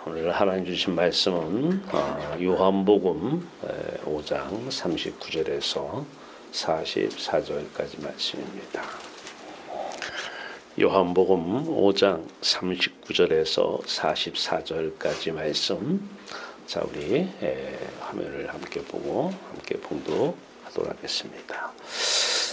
오늘 하나님 주신 말씀은 요한복음 5장 39절에서 44절까지 말씀입니다. 요한복음 5장 39절에서 44절까지 말씀. 자, 우리 화면을 함께 보고 함께 봉독하도록 하겠습니다.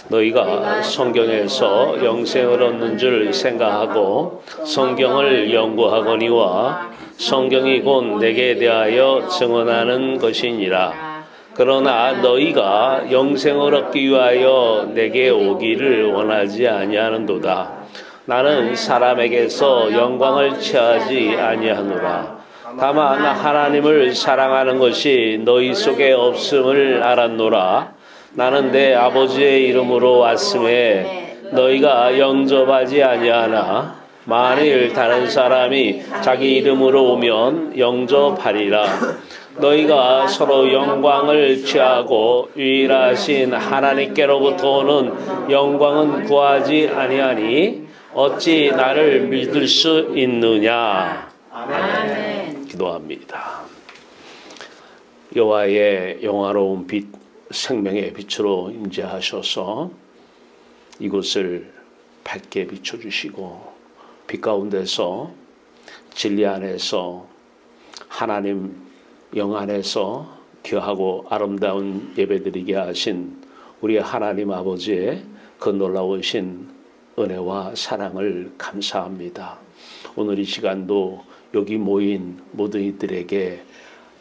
너희가 성경에서 영생을 얻는 줄 생각하고 성경을 연구하거니와 성경이 곧 내게 대하여 증언하는 것이니라. 그러나 너희가 영생을 얻기 위하여 내게 오기를 원하지 아니하는도다. 나는 사람에게서 영광을 취하지 아니하노라. 다만 하나님을 사랑하는 것이 너희 속에 없음을 알았노라. 나는 내 아버지의 이름으로 왔음에 너희가 영접하지 아니하나 만일 다른 사람이 자기 이름으로 오면 영접하리라. 너희가 서로 영광을 취하고 유일하신 하나님께로부터 오는 영광은 구하지 아니하니 어찌 나를 믿을 수 있느냐. 아멘. 기도합니다. 여호와의 영화로운 빛, 생명의 빛으로 임재하셔서 이곳을 밝게 비춰주시고 빛 가운데서 진리 안에서 하나님 영 안에서 귀하고 아름다운 예배드리게 하신 우리 하나님 아버지의 그 놀라우신 은혜와 사랑을 감사합니다. 오늘 이 시간도 여기 모인 모든 이들에게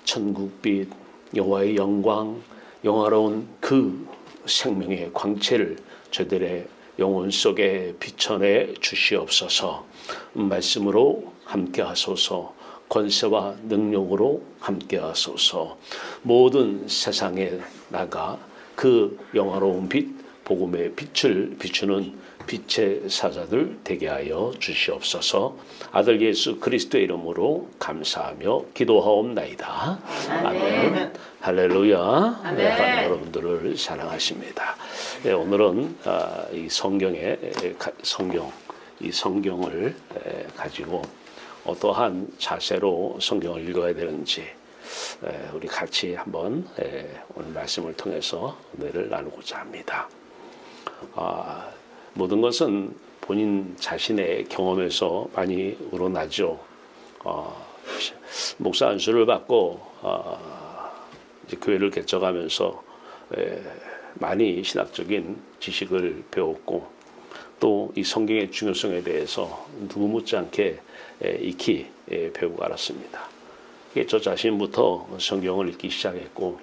천국빛 여호와의 영광 영화로운 그 생명의 광채를 저들의 영혼 속에 비춰내 주시옵소서. 말씀으로 함께 하소서. 권세와 능력으로 함께 하소서. 모든 세상에 나가 그 영화로운 빛, 복음의 빛을 비추는 빛의 사자들 되게 하여 주시옵소서. 아들 예수 그리스도의 이름으로 감사하며 기도하옵나이다. 아멘. 할렐루야. 아멘. 네, 하나님 여러분들을 사랑하십니다. 네, 오늘은 이 성경을 가지고 어떠한 자세로 성경을 읽어야 되는지 우리 같이 한번 오늘 말씀을 통해서 은혜를 나누고자 합니다. 모든 것은 본인 자신의 경험에서 많이 우러나죠. 목사 안수를 받고 이제 교회를 개척하면서 많이 신학적인 지식을 배웠고 또 이 성경의 중요성에 대해서 누구 못지않게 익히 배우고 알았습니다. 저 자신부터 성경을 읽기 시작했고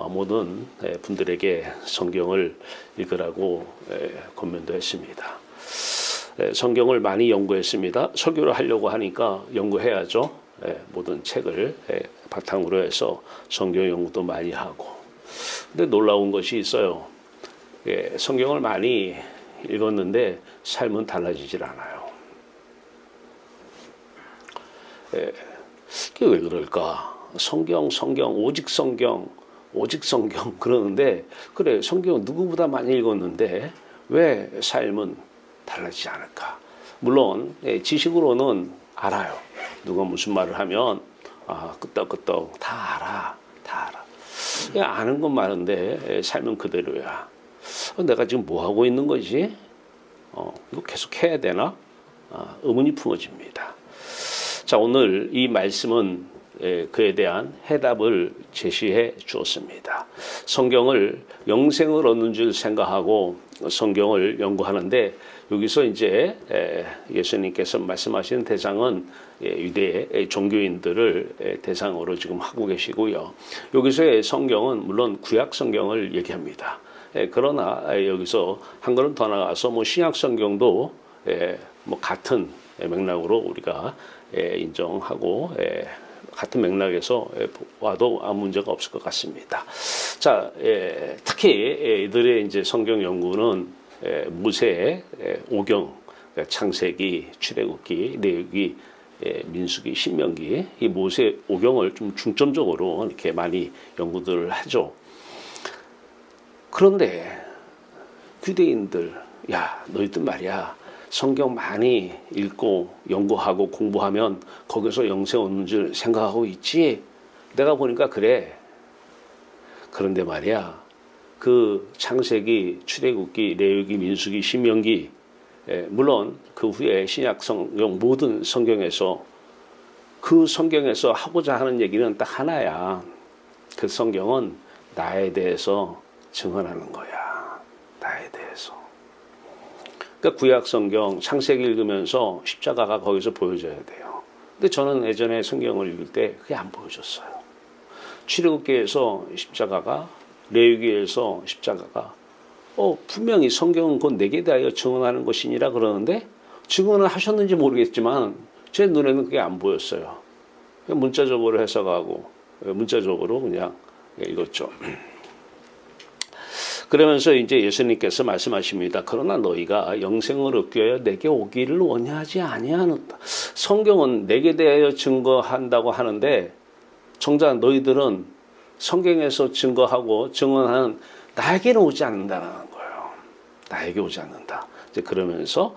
모든 분들에게 성경을 읽으라고 권면도 했습니다. 성경을 많이 연구했습니다. 설교를 하려고 하니까 연구해야죠. 모든 책을 바탕으로 해서 성경 연구도 많이 하고. 근데 놀라운 것이 있어요. 성경을 많이 읽었는데 삶은 달라지질 않아요. 그게 왜 그럴까? 성경, 오직 성경 그러는데 그래 성경 누구보다 많이 읽었는데 왜 삶은 달라지지 않을까? 물론 지식으로는 알아요. 누가 무슨 말을 하면 끄떡끄떡 다 알아. 그냥 아는 건 많은데 삶은 그대로야. 내가 지금 뭐 하고 있는 거지? 이거 계속 해야 되나? 의문이 품어집니다. 자, 오늘 이 말씀은 그에 대한 해답을 제시해 주었습니다. 성경을 영생을 얻는 줄 생각하고 성경을 연구하는데 여기서 이제 예수님께서 말씀하시는 대상은 유대 종교인들을 대상으로 지금 하고 계시고요. 여기서의 성경은 물론 구약 성경을 얘기합니다. 그러나 여기서 한 걸음 더 나가서 신약 성경도 같은 맥락으로 우리가 인정하고 같은 맥락에서 와도 아무 문제가 없을 것 같습니다. 자, 특히 이들의 이제 성경 연구는 모세의 오경, 창세기, 출애굽기, 레위기, 민수기, 신명기 이 모세 오경을 좀 중점적으로 이렇게 많이 연구들을 하죠. 그런데 유대인들, 야, 너희들 말이야. 성경 많이 읽고 연구하고 공부하면 거기서 영생 얻는 줄 생각하고 있지? 내가 보니까 그래. 그런데 말이야, 그 창세기, 출애굽기, 레위기, 민수기, 신명기, 물론 그 후에 신약 성경 모든 성경에서 그 성경에서 하고자 하는 얘기는 딱 하나야. 그 성경은 나에 대해서 증언하는 거야. 나에 대해서. 그러니까 구약 성경 창세기 읽으면서 십자가가 거기서 보여져야 돼요. 근데 저는 예전에 성경을 읽을 때 그게 안 보여졌어요. 출애굽기에서 십자가가, 레위기에서 십자가가, 분명히 성경은 곧 내게 대하여 증언하는 것이니라 그러는데 증언을 하셨는지 모르겠지만 제 눈에는 그게 안 보였어요. 문자적으로 해석하고 문자적으로 그냥 읽었죠. 그러면서 이제 예수님께서 말씀하십니다. 그러나 너희가 영생을 얻기 위하여 내게 오기를 원하지 아니하노라. 성경은 내게 대하여 증거한다고 하는데 정작 너희들은 성경에서 증거하고 증언하는 나에게는 오지 않는다는 거예요. 나에게 오지 않는다. 이제 그러면서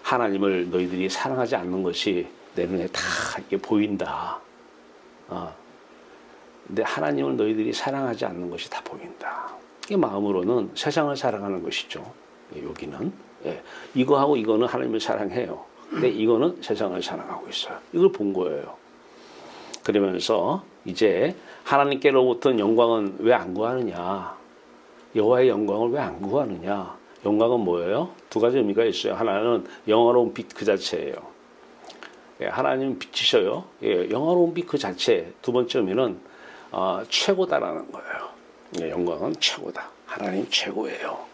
하나님을 너희들이 사랑하지 않는 것이 내 눈에 다 이게 보인다. 근데 하나님을 너희들이 사랑하지 않는 것이 다 보인다. 이 마음으로는 세상을 사랑하는 것이죠. 여기는 이거하고 이거는 하나님을 사랑해요. 근데 이거는 세상을 사랑하고 있어요. 이걸 본 거예요. 그러면서 이제 하나님께로부터 영광은 왜 안 구하느냐? 여호와의 영광을 왜 안 구하느냐? 영광은 뭐예요? 두 가지 의미가 있어요. 하나는 영화로운 빛 그 자체예요. 하나님은 빛이셔요. 영화로운 빛 그 자체. 두 번째 의미는 최고다라는 거예요. 영광은 최고다. 하나님 최고예요.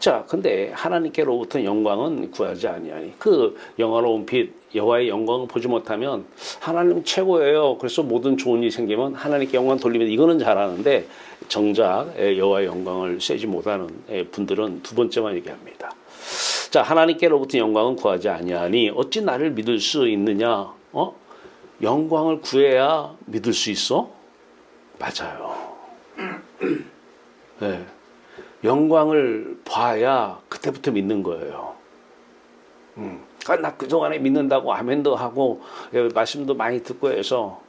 자, 근데 하나님께로부터 영광은 구하지 아니하니 그 영화로운 빛 여호와의 영광을 보지 못하면 하나님 최고예요. 그래서 모든 좋은 일이 생기면 하나님께 영광 돌리면 이거는 잘하는데 정작 여호와의 영광을 쐬지 못하는 분들은 두 번째만 얘기합니다. 자, 하나님께로부터 영광은 구하지 아니하니 어찌 나를 믿을 수 있느냐? 영광을 구해야 믿을 수 있어? 맞아요. 네. 영광을 봐야 그때부터 믿는 거예요. 나 그동안에 믿는다고 아멘도 하고 말씀도 많이 듣고 해서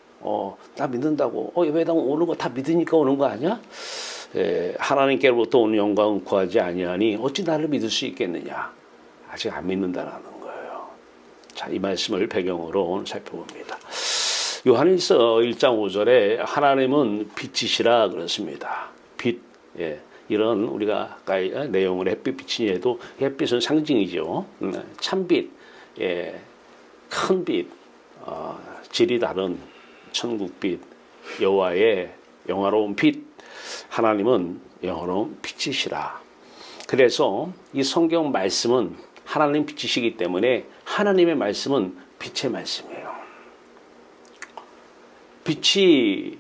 나 믿는다고 예배당 오는 거 다 믿으니까 오는 거 아니야? 하나님께로부터 오는 영광은 구하지 아니하니 어찌 나를 믿을 수 있겠느냐? 아직 안 믿는다라는 거예요. 자, 이 말씀을 배경으로 오늘 살펴봅니다. 요한일서 1장 5절에 하나님은 빛이시라 그렇습니다. 빛, 이런 우리가 아까 내용을 햇빛 비치니 해도 햇빛은 상징이죠. 참빛, 큰 빛, 질이 다른 천국빛, 여호와의 영화로운 빛, 하나님은 영화로운 빛이시라. 그래서 이 성경 말씀은 하나님 빛이시기 때문에 하나님의 말씀은 빛의 말씀이에요. 빛이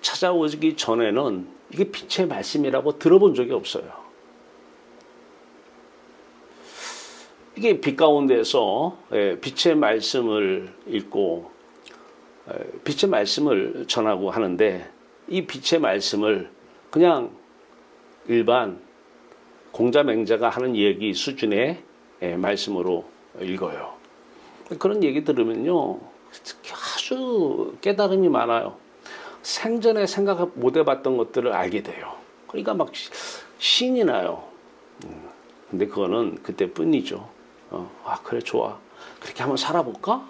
찾아오기 전에는 이게 빛의 말씀이라고 들어본 적이 없어요. 이게 빛 가운데서 빛의 말씀을 읽고 빛의 말씀을 전하고 하는데 이 빛의 말씀을 그냥 일반 공자맹자가 하는 얘기 수준의 말씀으로 읽어요. 그런 얘기 들으면요 아주 깨달음이 많아요. 생전에 생각 못 해봤던 것들을 알게 돼요. 그러니까 막 신이 나요. 근데 그거는 그때뿐이죠. 그래 좋아. 그렇게 한번 살아볼까?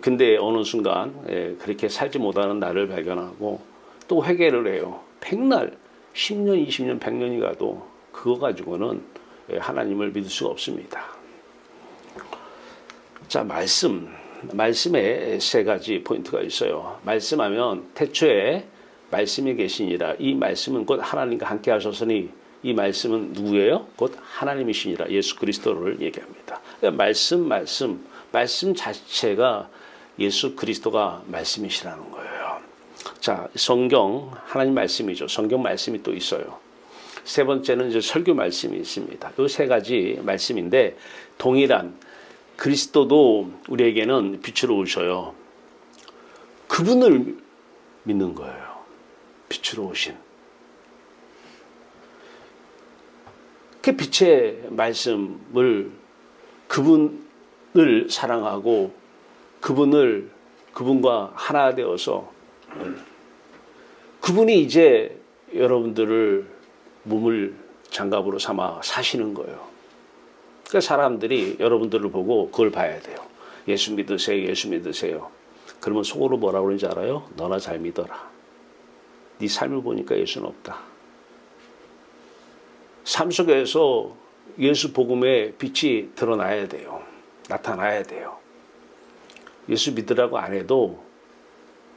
근데 어느 순간 그렇게 살지 못하는 나를 발견하고 또 회개를 해요. 백날 10년, 20년, 100년이 가도 그거 가지고는 하나님을 믿을 수가 없습니다. 자, 말씀에 세 가지 포인트가 있어요. 말씀하면 태초에 말씀이 계시니라. 이 말씀은 곧 하나님과 함께 하셨으니 이 말씀은 누구예요? 곧 하나님이시니라. 예수 그리스도를 얘기합니다. 그러니까 말씀 자체가 예수 그리스도가 말씀이시라는 거예요. 자, 성경 하나님 말씀이죠. 성경 말씀이 또 있어요. 세 번째는 이제 설교 말씀이 있습니다. 이 세 가지 말씀인데 동일한 그리스도도 우리에게는 빛으로 오셔요. 그분을 믿는 거예요. 빛으로 오신. 그 빛의 말씀을 그분을 사랑하고 그분과 하나 되어서 그분이 이제 여러분들을 몸을 장갑으로 삼아 사시는 거예요. 그러니까 사람들이 여러분들을 보고 그걸 봐야 돼요. 예수 믿으세요. 예수 믿으세요. 그러면 속으로 뭐라고 그러는지 알아요? 너나 잘 믿어라. 네 삶을 보니까 예수는 없다. 삶 속에서 예수 복음의 빛이 드러나야 돼요. 나타나야 돼요. 예수 믿으라고 안 해도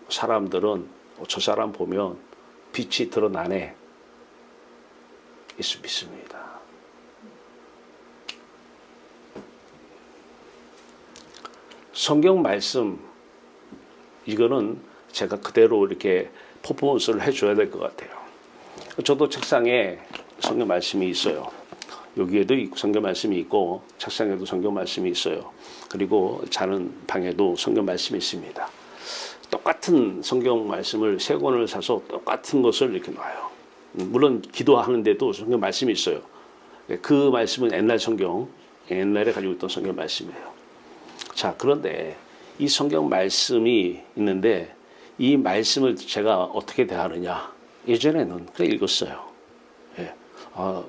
사람들은 저 사람 보면 빛이 드러나네. 예수 믿습니다. 성경 말씀 이거는 제가 그대로 이렇게 퍼포먼스를 해줘야 될 것 같아요. 저도 책상에 성경 말씀이 있어요. 여기에도 성경 말씀이 있고 책상에도 성경 말씀이 있어요. 그리고 자는 방에도 성경 말씀이 있습니다. 똑같은 성경 말씀을 세 권을 사서 똑같은 것을 이렇게 놔요. 물론 기도하는데도 성경 말씀이 있어요. 그 말씀은 옛날 성경, 옛날에 가지고 있던 성경 말씀이에요. 자, 그런데 이 성경 말씀이 있는데 이 말씀을 제가 어떻게 대하느냐. 예전에는 그냥 읽었어요. 예.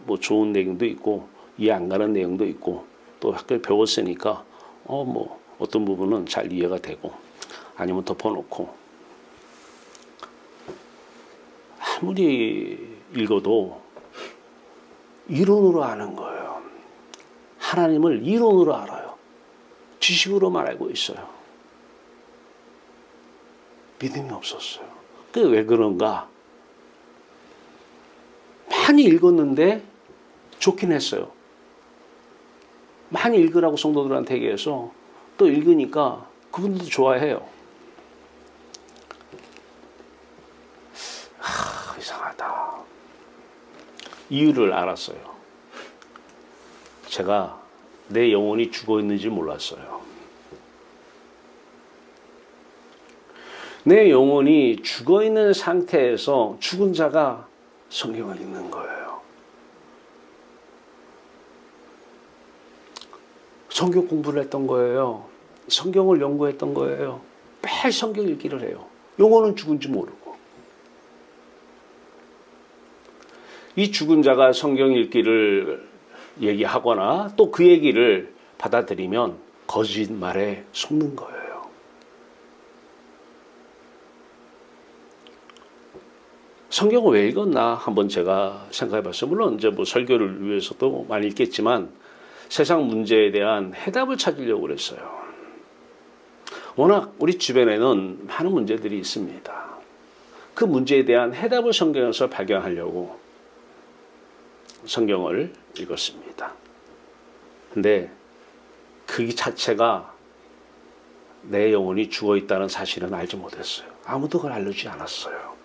뭐 좋은 내용도 있고 이해 안 가는 내용도 있고 또 학교에 배웠으니까 뭐 어떤 부분은 잘 이해가 되고 아니면 덮어놓고 아무리 읽어도 이론으로 아는 거예요. 하나님을 이론으로 알아요. 지식으로만 알고 있어요. 믿음이 없었어요. 그게 왜 그런가? 많이 읽었는데 좋긴 했어요. 많이 읽으라고 성도들한테 얘기해서 또 읽으니까 그분들도 좋아해요. 이상하다. 이유를 알았어요. 제가 내 영혼이 죽어 있는지 몰랐어요. 내 영혼이 죽어 있는 상태에서 죽은 자가 성경을 읽는 거예요. 성경 공부를 했던 거예요. 성경을 연구했던 거예요. 매일 성경 읽기를 해요. 영혼은 죽은지 모르고. 이 죽은 자가 성경 읽기를 얘기하거나 또 그 얘기를 받아들이면 거짓말에 속는 거예요. 성경을 왜 읽었나 한번 제가 생각해 봤어요. 물론 이제 뭐 설교를 위해서도 많이 읽겠지만 세상 문제에 대한 해답을 찾으려고 그랬어요. 워낙 우리 주변에는 많은 문제들이 있습니다. 그 문제에 대한 해답을 성경에서 발견하려고 성경을 읽었습니다. 근데 그 자체가 내 영혼이 죽어 있다는 사실은 알지 못했어요. 아무도 그걸 알려주지 않았어요.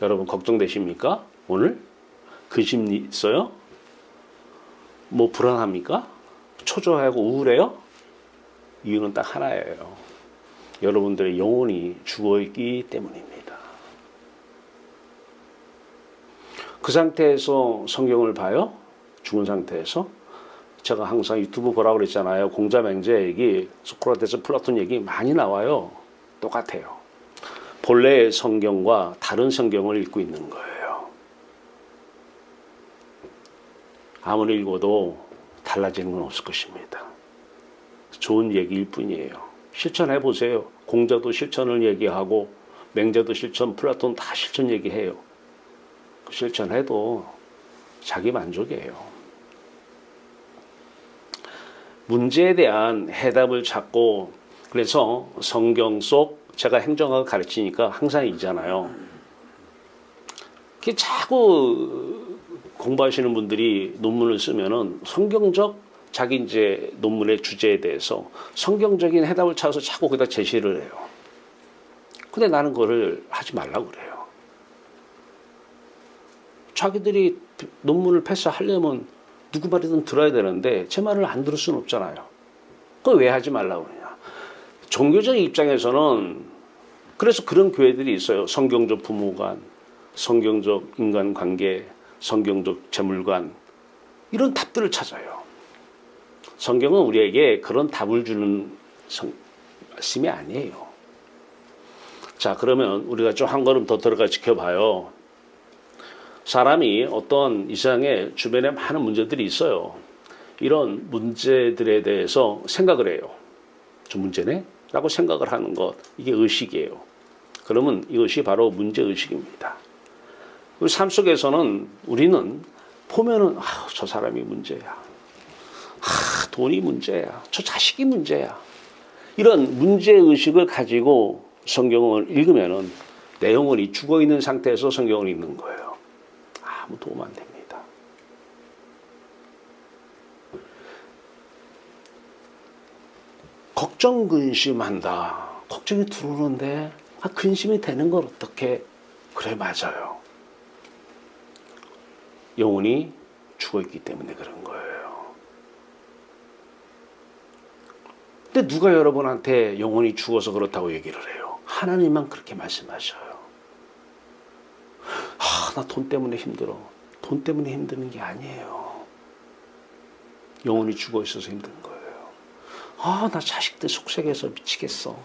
여러분 걱정되십니까? 오늘? 근심 있어요? 뭐 불안합니까? 초조하고 우울해요? 이유는 딱 하나예요. 여러분들의 영혼이 죽어있기 때문입니다. 그 상태에서 성경을 봐요? 죽은 상태에서? 제가 항상 유튜브 보라고 그랬잖아요. 공자맹자 얘기, 소크라테스, 플라톤 얘기 많이 나와요. 똑같아요. 본래의 성경과 다른 성경을 읽고 있는 거예요. 아무리 읽어도 달라지는 건 없을 것입니다. 좋은 얘기일 뿐이에요. 실천해 보세요. 공자도 실천을 얘기하고 맹자도 실천, 플라톤 다 실천 얘기해요. 실천해도 자기 만족이에요. 문제에 대한 해답을 찾고 그래서 성경 속 제가 행정학을 가르치니까 항상 있잖아요. 자꾸 공부하시는 분들이 논문을 쓰면은 성경적 자기 이제 논문의 주제에 대해서 성경적인 해답을 찾아서 자꾸 거기다 제시를 해요. 근데 나는 그거를 하지 말라고 그래요. 자기들이 논문을 패스하려면 누구 말이든 들어야 되는데 제 말을 안 들을 수는 없잖아요. 그걸 왜 하지 말라고 그러냐. 종교적 입장에서는 그래서 그런 교회들이 있어요. 성경적 부모관, 성경적 인간관계, 성경적 재물관 이런 답들을 찾아요. 성경은 우리에게 그런 답을 주는 말씀이 아니에요. 자, 그러면 우리가 좀 한 걸음 더 들어가 지켜봐요. 사람이 어떤 이 세상에 주변에 많은 문제들이 있어요. 이런 문제들에 대해서 생각을 해요. 저 문제네? 라고 생각을 하는 것, 이게 의식이에요. 그러면 이것이 바로 문제의식입니다. 우리 삶 속에서는 우리는 보면은 저 사람이 문제야. 돈이 문제야. 저 자식이 문제야. 이런 문제의식을 가지고 성경을 읽으면은 내 영혼이 죽어있는 상태에서 성경을 읽는 거예요. 아무 도움 안 됩니다. 걱정 근심한다. 걱정이 들어오는데 근심이 되는 걸 어떻게? 그래, 맞아요. 영혼이 죽어있기 때문에 그런 거예요. 근데 누가 여러분한테 영혼이 죽어서 그렇다고 얘기를 해요? 하나님만 그렇게 말씀하셔요. 나 돈 때문에 힘들어. 돈 때문에 힘드는 게 아니에요. 영혼이 죽어 있어서 힘든 거예요. 나 자식들 속색해서 미치겠어.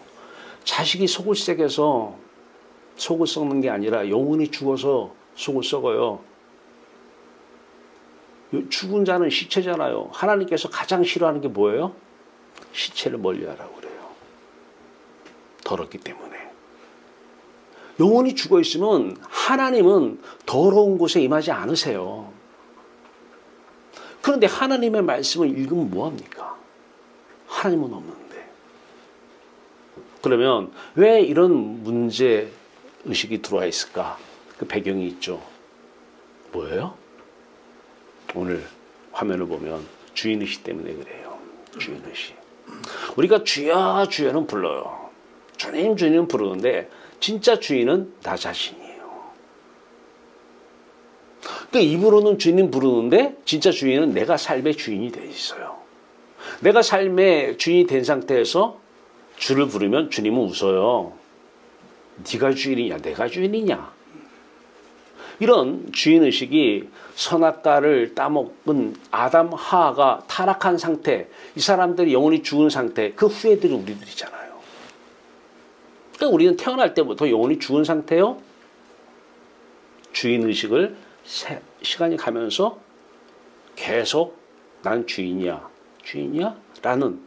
자식이 속을 새겨서 속을 썩는 게 아니라 영혼이 죽어서 속을 썩어요. 죽은 자는 시체잖아요. 하나님께서 가장 싫어하는 게 뭐예요? 시체를 멀리하라고 그래요. 더럽기 때문에. 영혼이 죽어 있으면 하나님은 더러운 곳에 임하지 않으세요. 그런데 하나님의 말씀을 읽으면 뭐합니까? 하나님은 없는데. 그러면 왜 이런 문제 의식이 들어와 있을까? 그 배경이 있죠. 뭐예요? 오늘 화면을 보면 주인의식 때문에 그래요. 주인의식. 우리가 주여 주여는 불러요. 주님 주님 부르는데 진짜 주인은 나 자신이에요. 그러니까 입으로는 주님 부르는데 진짜 주인은 내가 삶의 주인이 돼 있어요. 내가 삶의 주인이 된 상태에서 주를 부르면 주님은 웃어요. 네가 주인이냐 내가 주인이냐. 이런 주인의식이 선악과를 따먹은 아담 하와가 타락한 상태, 이 사람들이 영혼이 죽은 상태, 그 후예들이 우리들이잖아요. 그러니까 우리는 태어날 때부터 영혼이 죽은 상태요. 주인의식을 시간이 가면서 계속 난 주인이야, 주인이야? 라는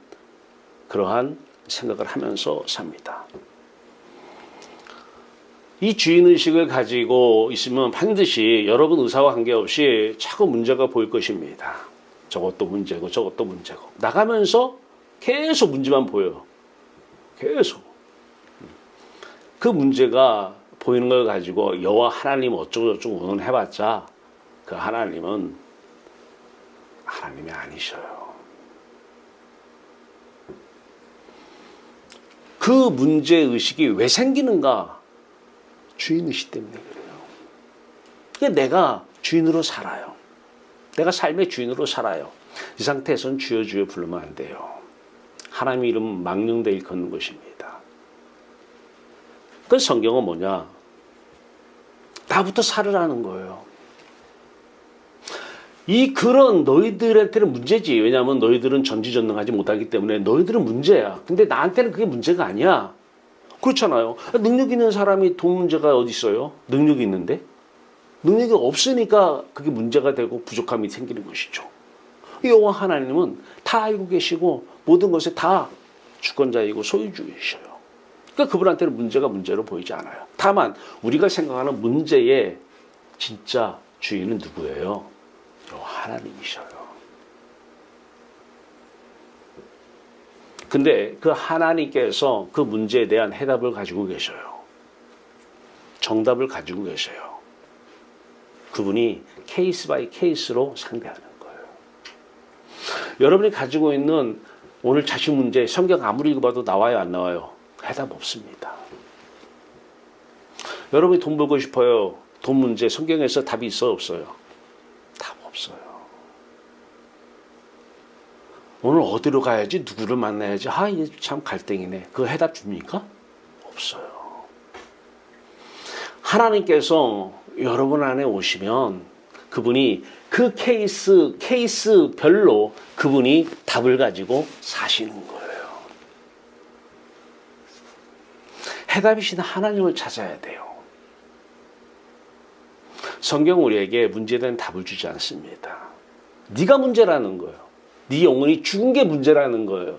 그러한 생각을 하면서 삽니다. 이 주인의식을 가지고 있으면 반드시 여러분 의사와 관계없이 자꾸 문제가 보일 것입니다. 저것도 문제고 저것도 문제고 나가면서 계속 문제만 보여요. 계속. 그 문제가 보이는 걸 가지고 여호와 하나님 어쩌고저쩌고 의논해봤자 그 하나님은 하나님이 아니셔요. 그 문제의식이 왜 생기는가? 주인의식 때문에 그래요. 그러니까 내가 주인으로 살아요. 내가 삶의 주인으로 살아요. 이 상태에서는 주여 주여 부르면 안 돼요. 하나님의 이름은 망령되이 걷는 것입니다. 그 성경은 뭐냐? 나부터 살으라는 거예요. 이 그런 너희들한테는 문제지. 왜냐하면 너희들은 전지전능하지 못하기 때문에 너희들은 문제야. 근데 나한테는 그게 문제가 아니야. 그렇잖아요. 능력 있는 사람이 돈 문제가 어디 있어요? 능력이 있는데? 능력이 없으니까 그게 문제가 되고 부족함이 생기는 것이죠. 여호와 하나님은 다 알고 계시고 모든 것에 다 주권자이고 소유주이셔요. 그러니까 그분한테는 문제가 문제로 보이지 않아요. 다만 우리가 생각하는 문제의 진짜 주인은 누구예요? 여호와 하나님이셔요. 근데 그 하나님께서 그 문제에 대한 해답을 가지고 계셔요. 정답을 가지고 계셔요. 그분이 케이스 바이 케이스로 상대하는 거예요. 여러분이 가지고 있는 오늘 자식 문제 성경 아무리 읽어봐도 나와요 안 나와요? 해답 없습니다. 여러분이 돈 벌고 싶어요. 돈 문제 성경에서 답이 있어 없어요? 답 없어요. 오늘 어디로 가야지? 누구를 만나야지? 이게 참 갈등이네. 그 해답 줍니까? 없어요. 하나님께서 여러분 안에 오시면 그분이 그 케이스별로 그분이 답을 가지고 사시는 거예요. 해답이신 하나님을 찾아야 돼요. 성경 우리에게 문제에 대한 답을 주지 않습니다. 네가 문제라는 거예요. 네 영혼이 죽은 게 문제라는 거예요.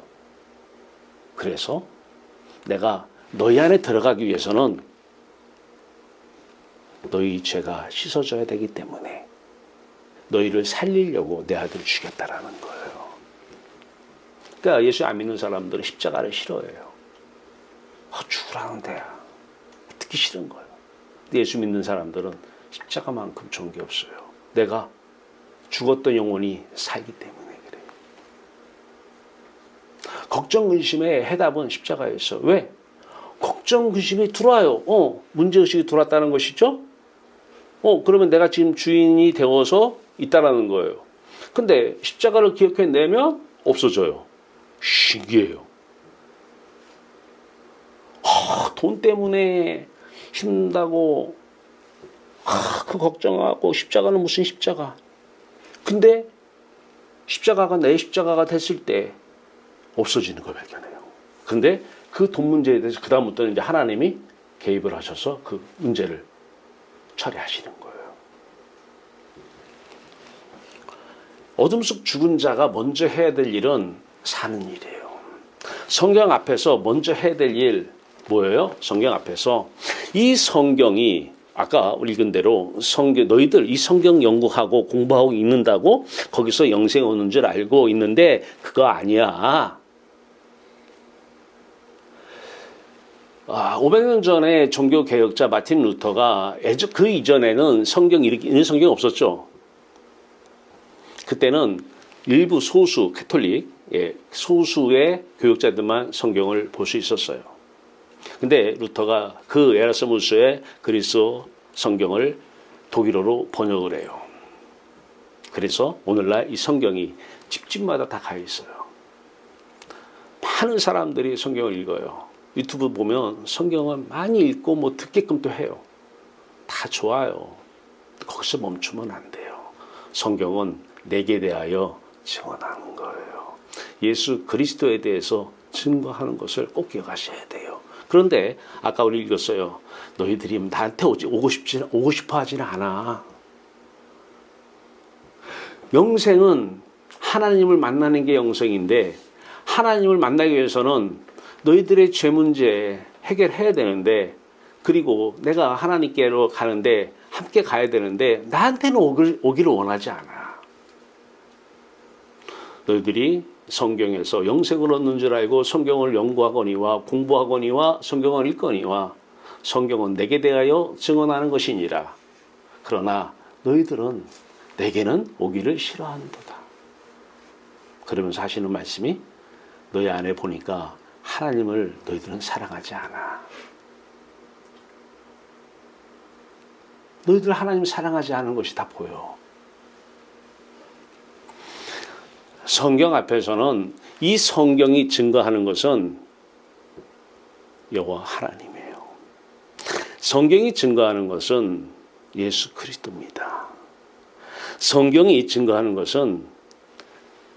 그래서 내가 너희 안에 들어가기 위해서는 너희 죄가 씻어져야 되기 때문에 너희를 살리려고 내 아들을 죽였다라는 거예요. 그러니까 예수 안 믿는 사람들은 십자가를 싫어해요. 죽으라는데 듣기 싫은 거예요. 예수 믿는 사람들은 십자가만큼 좋은 게 없어요. 내가 죽었던 영혼이 살기 때문에 그래요. 걱정 근심의 해답은 십자가였어. 왜? 걱정 근심이 들어와요. 문제의식이 들어왔다는 것이죠. 그러면 내가 지금 주인이 되어서 있다라는 거예요. 근데 십자가를 기억해내면 없어져요. 신기해요. 돈 때문에 힘든다고 그 걱정하고 십자가는 무슨 십자가. 근데 십자가가 내 십자가가 됐을 때 없어지는 걸 발견해요. 근데 그 돈 문제에 대해서 그다음부터는 이제 하나님이 개입을 하셔서 그 문제를 처리하시는 거예요. 어둠 속 죽은 자가 먼저 해야 될 일은 사는 일이에요. 성경 앞에서 먼저 해야 될 일 뭐예요? 성경 앞에서 이 성경이 아까 읽은 대로 너희들 이 성경 연구하고 공부하고 읽는다고 거기서 영생 오는 줄 알고 있는데 그거 아니야. 500년 전에 종교 개혁자 마틴 루터가 그 이전에는 이런 성경이 없었죠. 그때는 일부 소수 캐톨릭 소수의 교육자들만 성경을 볼 수 있었어요. 근데 루터가 그 에라스무스의 그리스어 성경을 독일어로 번역을 해요. 그래서 오늘날 이 성경이 집집마다 다 가 있어요. 많은 사람들이 성경을 읽어요. 유튜브 보면 성경을 많이 읽고 뭐 듣게끔 또 해요. 다 좋아요. 거기서 멈추면 안 돼요. 성경은 내게 대하여 증언하는 거예요. 예수 그리스도에 대해서 증거하는 것을 꼭 기억하셔야 돼요. 그런데 아까 우리 읽었어요. 너희들이 나한테 오고 싶어 하지는 않아. 영생은 하나님을 만나는 게 영생인데 하나님을 만나기 위해서는 너희들의 죄 문제 해결해야 되는데 그리고 내가 하나님께로 가는데 함께 가야 되는데 나한테는 오기를 원하지 않아. 너희들이 성경에서 영생을 얻는 줄 알고 성경을 연구하거니와 공부하거니와 성경을 읽거니와 성경은 내게 대하여 증언하는 것이니라. 그러나 너희들은 내게는 오기를 싫어한도다. 그러면서 하시는 말씀이 너희 안에 보니까 하나님을 너희들은 사랑하지 않아. 너희들 하나님 사랑하지 않은 것이 다 보여. 성경 앞에서는 이 성경이 증거하는 것은 여호와 하나님이에요. 성경이 증거하는 것은 예수 그리스도입니다. 성경이 증거하는 것은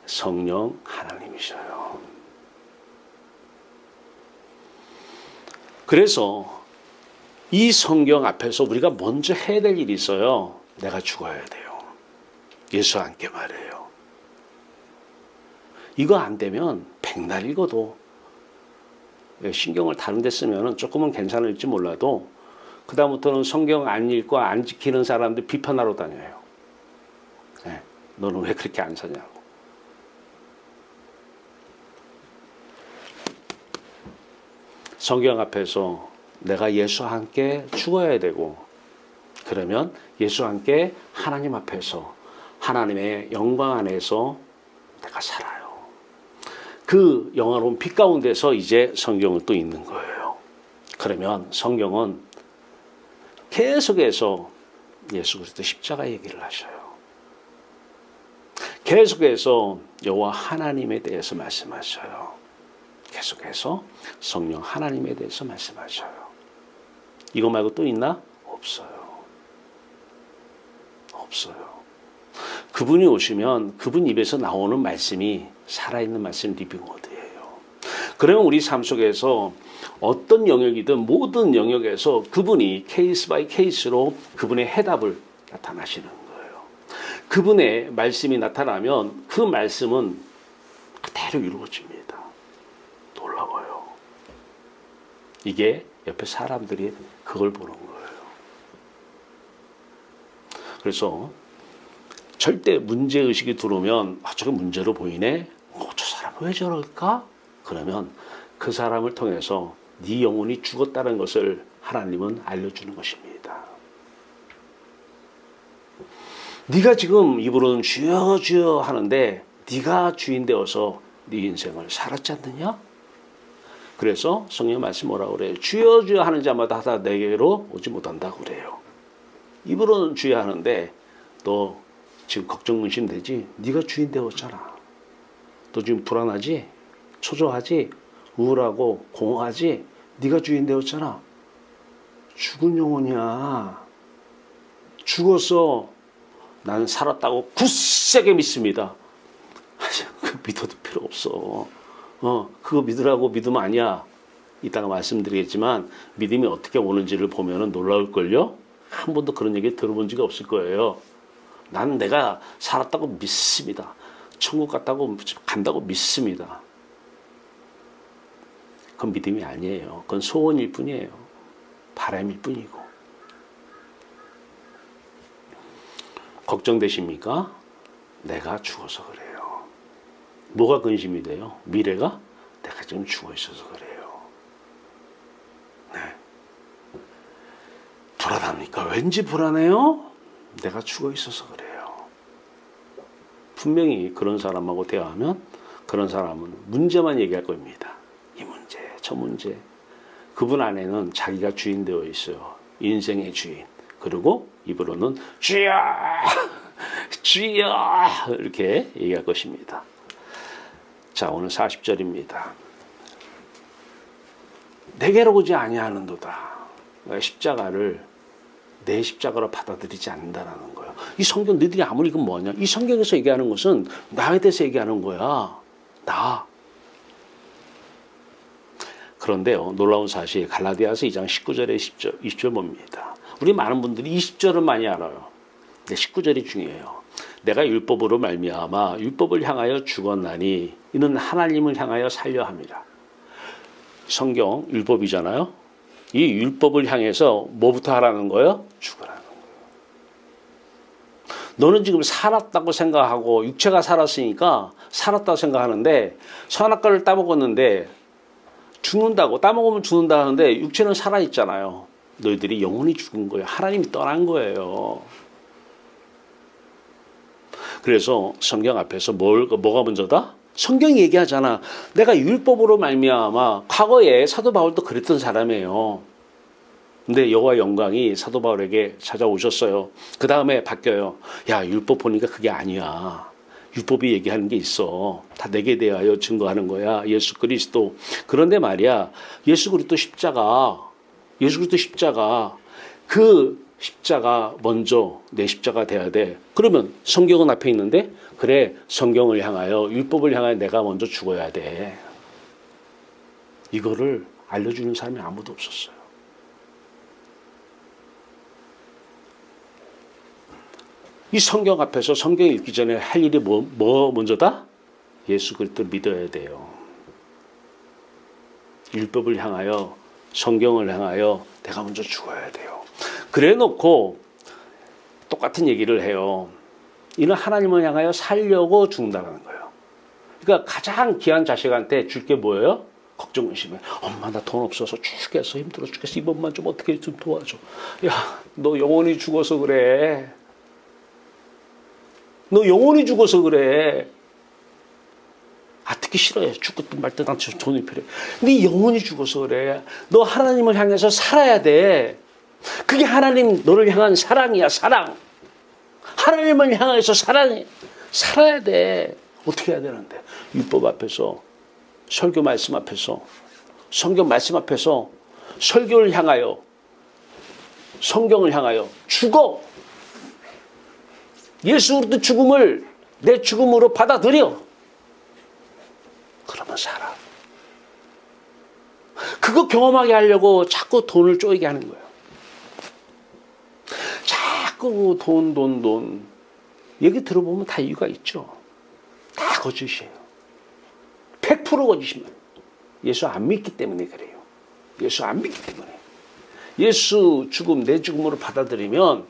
성령 하나님이셔요. 그래서 이 성경 앞에서 우리가 먼저 해야 될 일이 있어요. 내가 죽어야 돼요. 예수와 함께 말해요. 이거 안 되면 백날 읽어도 신경을 다른 데 쓰면 조금은 괜찮을지 몰라도 그 다음부터는 성경 안 읽고 안 지키는 사람들 비판하러 다녀요. 네, 너는 왜 그렇게 안 사냐고. 성경 앞에서 내가 예수와 함께 죽어야 되고 그러면 예수와 함께 하나님 앞에서 하나님의 영광 안에서 내가 살아요. 그 영화로운 빛 가운데서 이제 성경은 또 있는 거예요. 그러면 성경은 계속해서 예수 그리스도 십자가 얘기를 하셔요. 계속해서 여호와 하나님에 대해서 말씀하셔요. 계속해서 성령 하나님에 대해서 말씀하셔요. 이거 말고 또 있나? 없어요. 없어요. 그분이 오시면 그분 입에서 나오는 말씀이 살아있는 말씀 리빙워드예요. 그러면 우리 삶 속에서 어떤 영역이든 모든 영역에서 그분이 케이스 바이 케이스로 그분의 해답을 나타나시는 거예요. 그분의 말씀이 나타나면 그 말씀은 그대로 이루어집니다. 놀라워요. 이게 옆에 사람들이 그걸 보는 거예요. 그래서 절대 문제의식이 들어오면 저게 문제로 보이네? 저 사람 왜 저럴까? 그러면 그 사람을 통해서 네 영혼이 죽었다는 것을 하나님은 알려주는 것입니다. 네가 지금 입으로는 주여 주여 하는데 네가 주인 되어서 네 인생을 살았지 않느냐? 그래서 성경 말씀 뭐라고 그래요? 주여 주여 하는 자마다 다 내게로 오지 못한다고 그래요. 입으로는 주여 하는데 너 지금 걱정 근심 되지? 네가 주인 되었잖아. 너 지금 불안하지? 초조하지? 우울하고 공허하지? 네가 주인 되었잖아. 죽은 영혼이야. 죽었어. 나는 살았다고 굳세게 믿습니다. 그 믿어도 필요 없어. 그거 믿으라고 믿으면 아니야. 이따가 말씀드리겠지만 믿음이 어떻게 오는지를 보면 놀라울걸요. 한 번도 그런 얘기 들어본 적이 없을 거예요. 나는 내가 살았다고 믿습니다. 천국 간다고 믿습니다. 그건 믿음이 아니에요. 그건 소원일 뿐이에요. 바람일 뿐이고. 걱정되십니까? 내가 죽어서 그래요. 뭐가 근심이 돼요? 미래가? 내가 지금 죽어 있어서 그래요. 네. 불안합니까? 왠지 불안해요? 내가 죽어 있어서 그래요. 분명히 그런 사람하고 대화하면 그런 사람은 문제만 얘기할 겁니다. 이 문제, 저 문제. 그분 안에는 자기가 주인 되어 있어요. 인생의 주인. 그리고 입으로는 주여! 주여! 이렇게 얘기할 것입니다. 자, 오늘 40절입니다. 내게로 오지 아니하는도다. 십자가를 내 십자가로 받아들이지 않는다라는 거예요. 이 성경 너희들이 아무리 이건 뭐냐? 이 성경에서 얘기하는 것은 나에 대해서 얘기하는 거야. 나. 그런데요, 놀라운 사실 갈라디아서 2장 19절에 20절 봅니다. 우리 많은 분들이 20절은 많이 알아요. 근데 19절이 중요해요. 내가 율법으로 말미암아 율법을 향하여 죽었나니 이는 하나님을 향하여 살려 함이라. 성경 율법이잖아요. 이 율법을 향해서 뭐부터 하라는 거예요? 죽으라는 거예요. 너는 지금 살았다고 생각하고 육체가 살았으니까 살았다고 생각하는데 선악과를 따먹었는데 죽는다고 따먹으면 죽는다 하는데 육체는 살아있잖아요. 너희들이 영혼이 죽은 거예요. 하나님이 떠난 거예요. 그래서 성경 앞에서 뭐가 먼저다? 성경이 얘기하잖아. 내가 율법으로 말미암아 과거에 사도 바울도 그랬던 사람이에요. 근데 여호와 영광이 사도 바울에게 찾아오셨어요. 그 다음에 바뀌어요. 야, 율법 보니까 그게 아니야. 율법이 얘기하는 게 있어. 다 내게 대하여 증거하는 거야. 예수 그리스도. 그런데 말이야. 예수 그리스도 십자가 그 십자가 먼저 내 십자가 돼야 돼. 그러면 성경은 앞에 있는데 그래, 성경을 향하여 율법을 향하여 내가 먼저 죽어야 돼. 이거를 알려주는 사람이 아무도 없었어요. 이 성경 앞에서 성경 읽기 전에 할 일이 뭐 먼저다? 예수 그리스도를 믿어야 돼요. 율법을 향하여 성경을 향하여 내가 먼저 죽어야 돼요. 그래 놓고 똑같은 얘기를 해요. 이는 하나님을 향하여 살려고 죽는다는 거예요. 그러니까 가장 귀한 자식한테 줄 게 뭐예요? 걱정 의심해. 엄마 나 돈 없어서 죽겠어. 힘들어 죽겠어. 이번만 좀 어떻게 좀 도와줘. 야, 너 영혼이 죽어서 그래. 너 영혼이 죽어서 그래. 듣기 싫어해. 죽든 말든 난 돈이 필요해. 네 영혼이 죽어서 그래. 너 하나님을 향해서 살아야 돼. 그게 하나님 너를 향한 사랑이야. 사랑. 하나님을 향해서 살아야 돼. 어떻게 해야 되는데? 율법 앞에서, 설교 말씀 앞에서, 성경 말씀 앞에서 설교를 향하여, 성경을 향하여 죽어. 예수의 죽음을 내 죽음으로 받아들여. 그러면 살아. 그거 경험하게 하려고 자꾸 돈을 쪼이게 하는 거예요. 자꾸 돈. 얘기 들어보면 다 이유가 있죠. 다 거짓이에요. 100% 거짓입니다. 예수 안 믿기 때문에 그래요. 예수 안 믿기 때문에. 예수 죽음, 내 죽음으로 받아들이면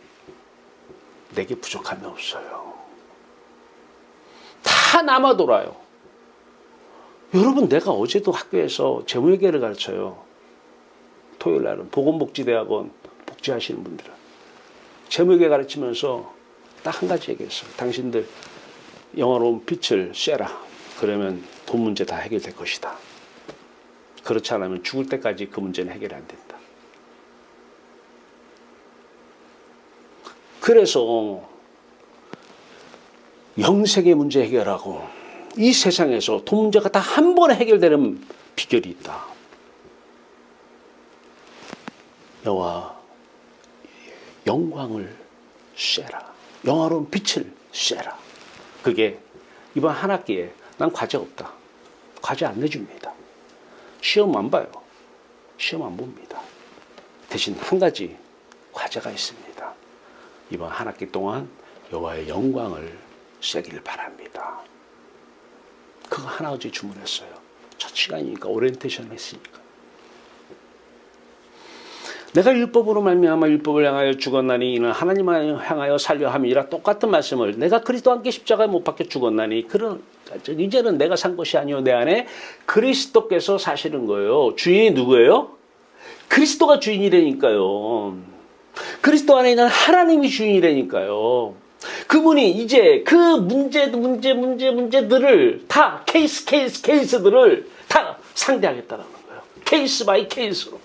내게 부족함이 없어요. 다 남아 돌아요. 여러분, 내가 어제도 학교에서 재무회계를 가르쳐요. 토요일 날은 보건복지대학원 복지하시는 분들은. 재무회계 가르치면서 딱 한 가지 얘기했어요. 당신들 영화로운 빛을 쐬라. 그러면 돈 문제 다 해결될 것이다. 그렇지 않으면 죽을 때까지 그 문제는 해결이 안 된다. 그래서 영생의 문제 해결하고 이 세상에서 돈 문제가 다 한 번에 해결되는 비결이 있다. 여호와 영광을 쐬라. 영화로운 빛을 쐬라. 그게 이번 한 학기에 난 과제 없다. 과제 안 내줍니다. 시험 안 봐요. 시험 안 봅니다. 대신 한 가지 과제가 있습니다. 이번 한 학기 동안 여호와의 영광을 쐬기를 바랍니다. 그거 하나 어제 주문했어요. 첫 시간이니까 오리엔테이션 했으니까. 내가 율법으로 말미암아 율법을 향하여 죽었나니 이는 하나님을 향하여 살려 함이라. 똑같은 말씀을 내가 그리스도와 함께 십자가에 못 박혀 죽었나니 이제는 내가 산 것이 아니요 내 안에 그리스도께서 사시는 거예요. 주인이 누구예요? 그리스도가 주인이라니까요. 그리스도 안에 있는 하나님이 주인이라니까요. 그분이 이제 그 문제들을 다 케이스들을 다 상대하겠다는 거예요. 케이스 바이 케이스로.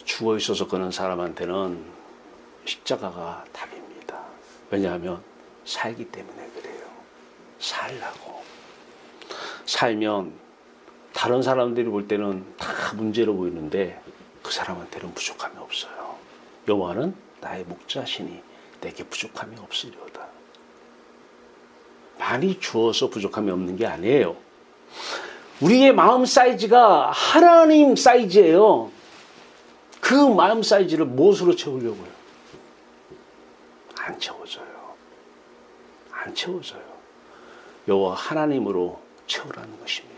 죽어 있어서 그런 사람한테는 십자가가 답입니다. 왜냐하면 살기 때문에 그래요. 살라고. 살면 다른 사람들이 볼 때는 다 문제로 보이는데 그 사람한테는 부족함이 없어요. 여호와는 나의 목자시니 내게 부족함이 없으리로다. 많이 주어서 부족함이 없는 게 아니에요. 우리의 마음 사이즈가 하나님 사이즈예요. 그 마음 사이즈를 무엇으로 채우려고요? 안 채워져요. 안 채워져요. 여호와 하나님으로 채우라는 것입니다.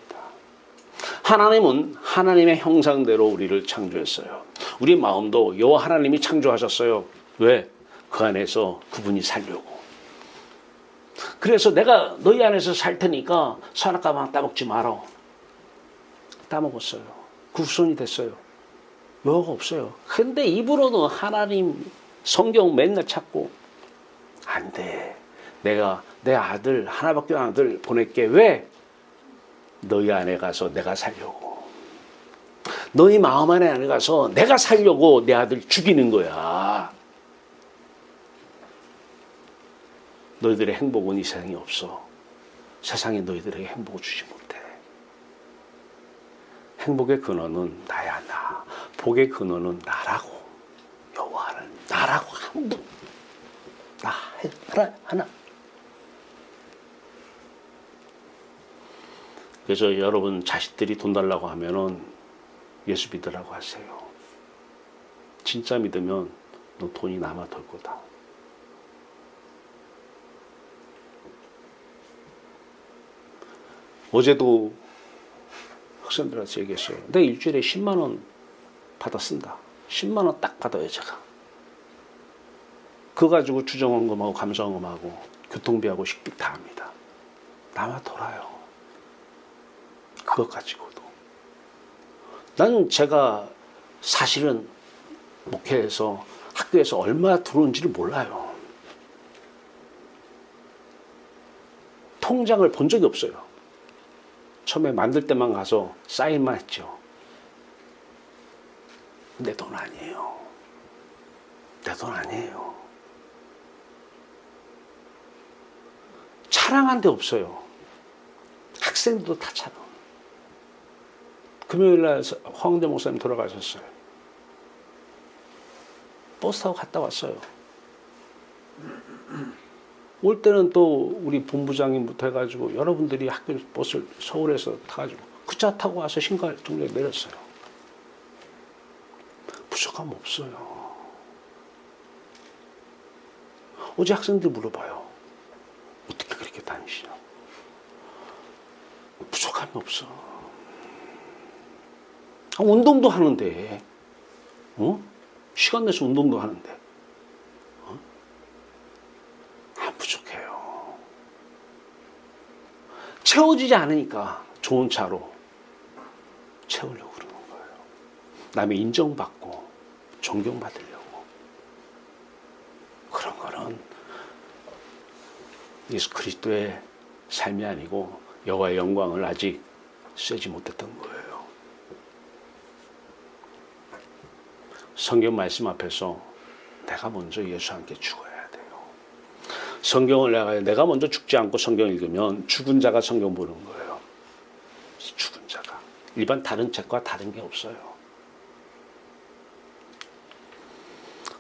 하나님은 하나님의 형상대로 우리를 창조했어요. 우리 마음도 여호와 하나님이 창조하셨어요. 왜? 그 안에서 그분이 살려고. 그래서 내가 너희 안에서 살 테니까 선악과만 따먹지 마라. 따먹었어요. 그 후손이 됐어요. 여호가 없어요. 근데 입으로는 하나님 성경 맨날 찾고 안 돼. 내가 내 아들 하나밖에 없는 아들 보낼게. 왜? 너희 안에 가서 내가 살려고. 너희 마음 안에 가서 내가 살려고 내 아들 죽이는 거야. 너희들의 행복은 이 세상에 없어. 세상에 너희들에게 행복을 주지 못해. 행복의 근원은 나야 나. 복의 근원은 나라고. 여호와는 나라고 한 분. 나 하나. 그래서 여러분 자식들이 돈 달라고 하면은 예수 믿으라고 하세요. 진짜 믿으면 너 돈이 남아 돌 거다. 어제도 학생들한테 얘기했어요. 내가 일주일에 10만 원 받아 쓴다. 10만 원 딱 받아요, 제가. 그거 가지고 주정원금하고 감사원금하고 교통비하고 식비 다 합니다. 남아 돌아요. 그것 가지고도. 난 제가 사실은 목회에서 학교에서 얼마 들어온지를 몰라요. 통장을 본 적이 없어요. 처음에 만들 때만 가서 사인만 했죠. 내 돈 아니에요. 내 돈 아니에요. 자랑한 데 없어요. 학생들도 다 자랑. 금요일날 황대 목사님 돌아가셨어요. 버스 타고 갔다 왔어요. 올 때는 또 우리 본부장님부터 해가지고 여러분들이 학교 버스를 서울에서 타가지고 그 차 타고 와서 신갈동에 내렸어요. 부족함 없어요. 어제 학생들 물어봐요. 어떻게 그렇게 다니시냐? 부족함이 없어. 운동도 하는데, 시간 내서 운동도 하는데, 안 부족해요. 채워지지 않으니까 좋은 차로 채우려고 그러는 거예요. 남의 인정받고 존경받으려고. 그런 거는 예수 그리스도의 삶이 아니고 여호와의 영광을 아직 쐬지 못했던 거예요. 성경 말씀 앞에서 내가 먼저 예수와 함께 죽어야 돼요. 성경을 내가 먼저 죽지 않고 성경 읽으면 죽은 자가 성경 보는 거예요. 죽은 자가. 일반 다른 책과 다른 게 없어요.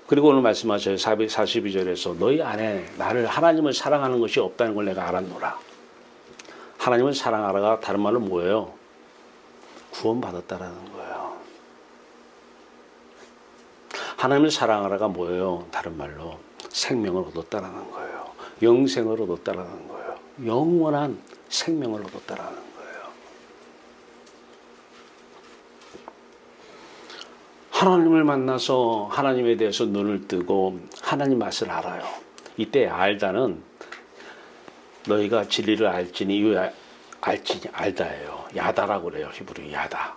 그리고 오늘 말씀하셔요. 42절에서 너희 안에 나를 하나님을 사랑하는 것이 없다는 걸 내가 알았노라. 하나님을 사랑하라가 다른 말로 뭐예요? 구원받았다라는 거예요. 하나님을 사랑하라가 뭐예요? 다른 말로 생명을 얻었다라는 거예요. 영생을 얻었다라는 거예요. 영원한 생명을 얻었다라는 거예요. 하나님을 만나서 하나님에 대해서 눈을 뜨고 하나님 맛을 알아요. 이때 알다는 너희가 진리를 알지니 알다예요. 야다라고 그래요. 히브리 야다.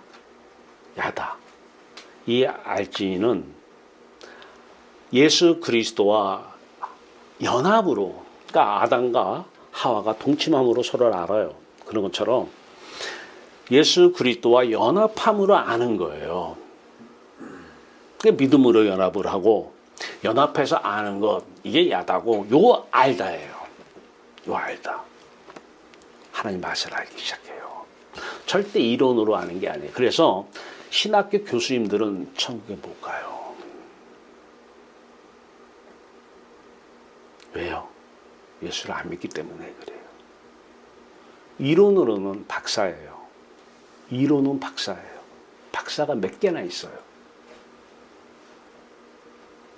이 알지니는 예수 그리스도와 연합으로, 그러니까 아담과 하와가 동침함으로 서로를 알아요. 그런 것처럼 예수 그리스도와 연합함으로 아는 거예요. 믿음으로 연합을 하고 연합해서 아는 것, 이게 야다고, 요 알다예요. 요 알다. 하나님 맛을 알기 시작해요. 절대 이론으로 아는 게 아니에요. 그래서 신학교 교수님들은 천국에 못 가요. 왜요? 예수를 안 믿기 때문에 그래요. 이론으로는 박사예요. 이론은 박사예요. 박사가 몇 개나 있어요.